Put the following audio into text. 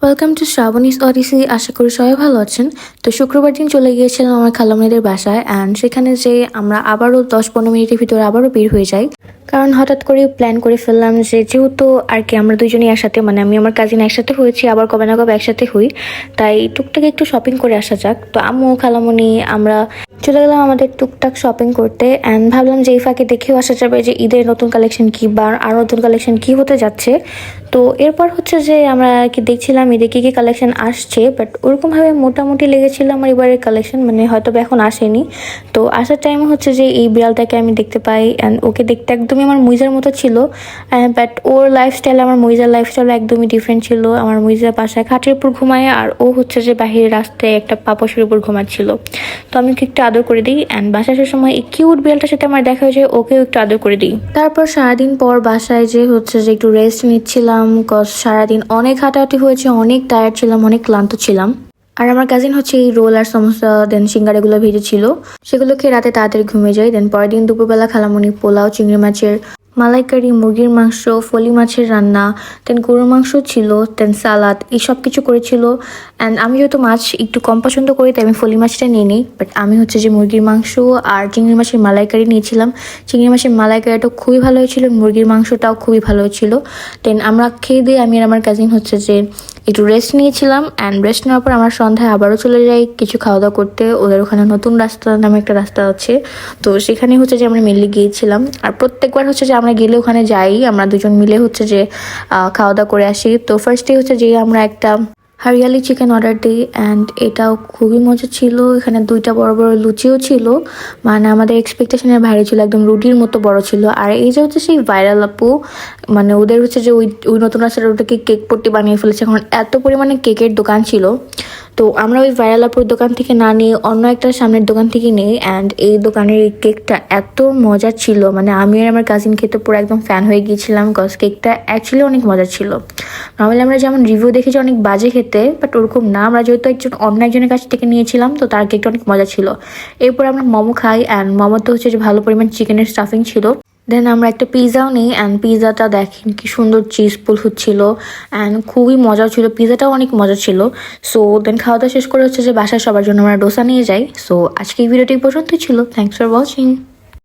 Welcome to Shraboni's Odyssey. আশা করি সবাই ভালো আছেন। তো শুক্রবার দিন চলে গিয়েছিলাম আমার খালামণিদের বাসায় অ্যান্ড সেখানে যে আমরা আবারও 10-15 মিনিটের ভিতরে আবারও বের হয়ে যাই, কারণ হঠাৎ করে প্ল্যান করে ফেললাম যে যেহেতু আর কি আমরা দুজনেই একসাথে, মানে আমি আমার কাজিন একসাথে হয়েছি, আবার কবে না কবে একসাথে হই, তাই টুকটাক একটু শপিং করে আসা যাক। তো আম্মু খালামণি আমরা চলে গেলাম আমাদের টুকটাক শপিং করতে অ্যান্ড ভাবলাম যে এই ফাঁকে দেখেও আসা যাবে যে ঈদের নতুন কালেকশন কী বা আর নতুন কালেকশন কী হতে যাচ্ছে। তো এরপর হচ্ছে যে আমরা আর কি দেখছিলাম ঈদে কী কী কালেকশন আসছে, বাট ওরকমভাবে মোটামুটি লেগেছিল আমার এবারের কালেকশন, মানে হয়তো বা এখন আসেনি। তো আসার টাইমে হচ্ছে যে এই বিড়ালটাকে আমি দেখতে পাই অ্যান্ড ওকে দেখতে একদমই আমার মুইজার মতো ছিল, বাট ওর লাইফস্টাইল আমার মুইজার লাইফস্টাইল একদমই ডিফারেন্ট ছিল। আমার মুইজার বাসায় খাটের উপর ঘুমায় আর ও হচ্ছে যে বাহিরের রাস্তায় একটা পাপোশের উপর ঘুমাচ্ছিল। তো আমি ওকে একটু আদর করে দিই অ্যান্ড বাসায় আসার সময় এই কিউট বিড়ালটার সাথে আমার দেখা হয়ে যায়, ওকেও একটু আদর করে দিই। তারপর সারাদিন পর বাসায় যে হচ্ছে যে একটু রেস্ট নিচ্ছিলাম, কজ সারাদিন অনেক হাঁটাহাঁটি হয়েছে, অনেক টায়ার্ড ছিলাম, অনেক ক্লান্ত ছিলাম। আর আমার কাজিন হচ্ছে এই রোল আর সমোসা দেন সিঙ্গার এগুলো ভেজেছিল, সেগুলো খেয়ে রাতে তাড়াতাড়ি ঘুমিয়ে যায়। দেন পরের দিন দুপুরবেলা খালামণি পোলাও, চিংড়ি মাছের মালাইকারি, মুরগির মাংস, ফলি মাছের রান্না, দেন গরুর মাংস ছিল, দেন সালাদ, এই সব কিছু করেছিল। অ্যান্ড আমি যেহেতু মাছ একটু কম পছন্দ করি তাই আমি ফলি মাছটা নিয়ে নিই, বাট আমি হচ্ছে যে মুরগির মাংস আর চিংড়ি মাছের মালাইকারি নিয়েছিলাম। চিংড়ি মাছের মালাইকারিটাও খুবই ভালো হয়েছিল, মুরগির মাংসটাও খুবই ভালো হয়েছিল। দেন আমরা খেয়ে দিয়ে আমি আর আমার কাজিন হচ্ছে যে একটু রেস্ট নিয়েছিলাম অ্যান্ড রেস্ট নেওয়ার পর আমরা সন্ধ্যায় আবারও চলে যাই কিছু খাওয়া দাওয়া করতে। ওদের ওখানে নতুন রাস্তা নামে একটা রাস্তা আছে, তো সেখানে হচ্ছে যে আমরা মিলে গিয়েছিলাম। আর প্রত্যেকবার হচ্ছে যে আমরা গেলে ওখানে যাই, আমরা দুজন মিলে হচ্ছে যে খাওয়া দাওয়া করে আসি। তো ফার্স্টে হচ্ছে যে আমরা একটা হরিয়ালি চিকেন অর্ডার দিই অ্যান্ড এটাও খুবই মজা ছিল। এখানে 2টা বড় বড় লুচিও ছিল, মানে আমাদের এক্সপেকটেশনের বাইরে ছিল, একদম রুটির মতো বড় ছিল। আর এই যে হচ্ছে সেই ভাইরাল আপু, মানে ওদের হচ্ছে যে ওই নতুন রাস্তাটা ওটাকে কেক পট্টি বানিয়ে ফেলেছে, এখন এত পরিমাণে কেকের দোকান ছিল। তো আমরা ওই ভাইরাল আপুর দোকান থেকে না নিয়ে অন্য একটা সামনের দোকান থেকে নিই অ্যান্ড এই দোকানের এই কেকটা এত মজা ছিল, মানে আমি আর আমার কাজিন খেতে পুরো একদম ফ্যান হয়ে গিয়েছিলাম, কজ কেকটা অ্যাকচুয়ালি অনেক মজা ছিল। নর্মালি আমরা যেমন রিভিউ দেখেছি অনেক বাজে খেতে, বাট ওরকম না, আমরা যেহেতু অন্য একজনের কাছ থেকে নিয়েছিলাম তো তার কেকটা অনেক মজা ছিল। এরপর আমরা মোমো খাই অ্যান্ড মোমোতে হচ্ছে যে ভালো পরিমাণ চিকেনের স্টাফিং ছিল। দেন আমরা একটা পিৎজাও নিই অ্যান্ড পিৎজাটা দেখেন কি সুন্দর চিজ পুল হচ্ছিল অ্যান্ড খুবই মজা ছিল, পিৎজাটাও অনেক মজা ছিল। সো দেন খাওয়া দাওয়া শেষ করে হচ্ছে যে বাসায় সবার জন্য আমরা ডোসা নিয়ে যাই। সো আজকে এই ভিডিওটি পর্যন্তই ছিল। Thanks for watching.